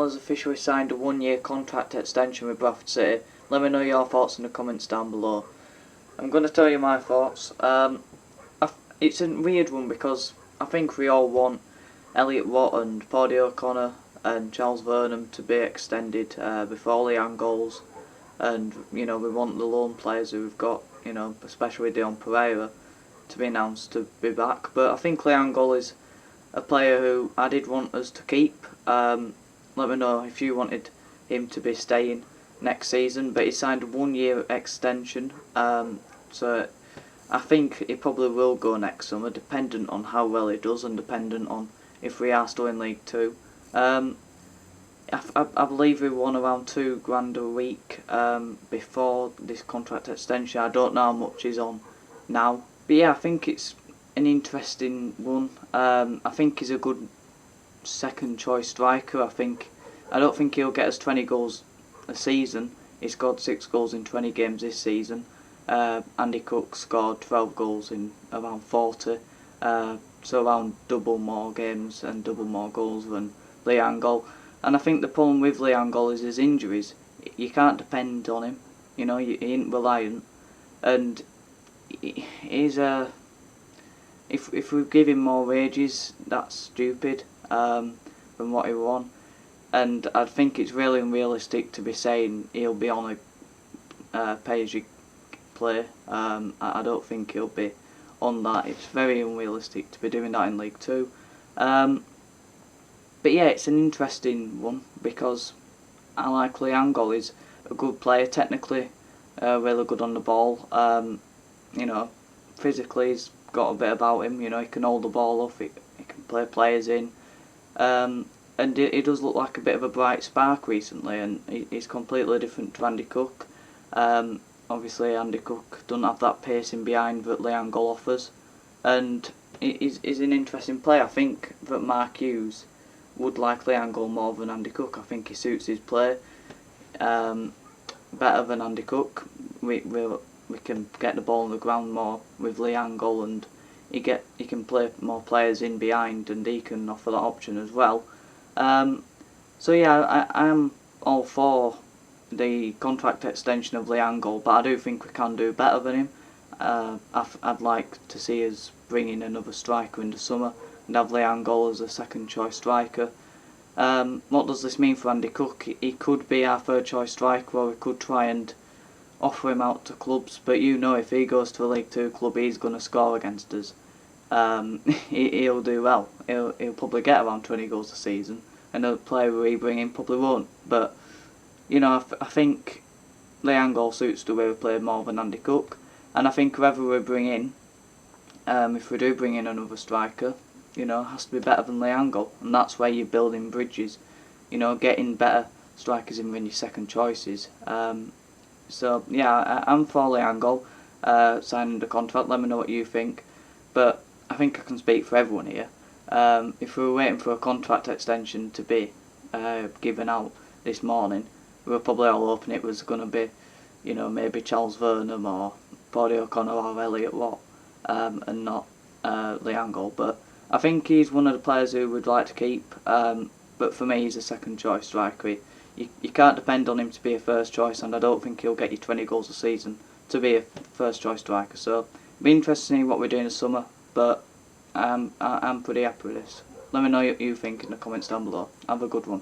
has officially signed a 1-year contract extension with Bradford City. Let me know your thoughts in the comments down below. I'm going to tell you my thoughts. It's a weird one because I think we all want Elliot Watt and Paudie O'Connor and Charles Vernon to be extended before the Angols, and we want the loan players who we've got, especially Dion Pereira, to be announced to be back. But I think Angol is a player who I did want us to keep. Let me know if you wanted him to be staying next season, but he signed a 1-year extension, so I think he probably will go next summer, dependent on how well he does and dependent on if we are still in League 2. I believe we won around £2,000 a week before this contract extension. I don't know how much he's on now, but yeah, I think it's an interesting one. I think he's a good second choice striker. I don't think he'll get us 20 goals a season. He scored 6 goals in 20 games this season. Andy Cook scored 12 goals in around 40, so around double more games and double more goals than Angol. And I think the problem with Angol is his injuries. You can't depend on him. He ain't reliant, and he's if we give him more wages, that's stupid than what he won. And I think it's really unrealistic to be saying he'll be on a pay-as-you-play. I don't think he'll be on that. It's very unrealistic to be doing that in League 2. But yeah, it's an interesting one because I like Angol. He's a good player, technically really good on the ball. Physically he's got a bit about him. He can hold the ball up, he can play players in. And he does look like a bit of a bright spark recently, and he's completely different to Andy Cook. Obviously Andy Cook doesn't have that pacing behind that Angol offers, and he's an interesting player. I think that Mark Hughes would like Angol more than Andy Cook. I think he suits his play better than Andy Cook. We can get the ball on the ground more with Angol, and he can play more players in behind, and he can offer that option as well. So yeah, I am all for the contract extension of Angol, but I do think we can do better than him. I'd like to see us bring in another striker in the summer and have Angol as a second choice striker. What does this mean for Andy Cook? He could be our third choice striker, or we could try and offer him out to clubs, but if he goes to a League 2 club, he's going to score against us. He'll do well. He'll probably get around 20 goals a season, and the player we bring in probably won't. But I think Angol suits the way we play more than Andy Cook, and I think whoever we bring in, if we do bring in another striker, has to be better than Angol, and that's where you're building bridges. Getting better strikers in when your second choices. So yeah, I'm for Angol signing the contract. Let me know what you think, but I think I can speak for everyone here. If we were waiting for a contract extension to be given out this morning, we were probably all hoping it was going to be, maybe Charles Vernon or Paudie O'Connor or Elliot Watt, and not Angol. But I think he's one of the players who we'd like to keep. But for me, he's a second choice striker. You can't depend on him to be a first choice, and I don't think he'll get you 20 goals a season to be a first choice striker. So it'll be interesting to see what we do in the summer, but I'm pretty happy with this. Let me know what you think in the comments down below. Have a good one.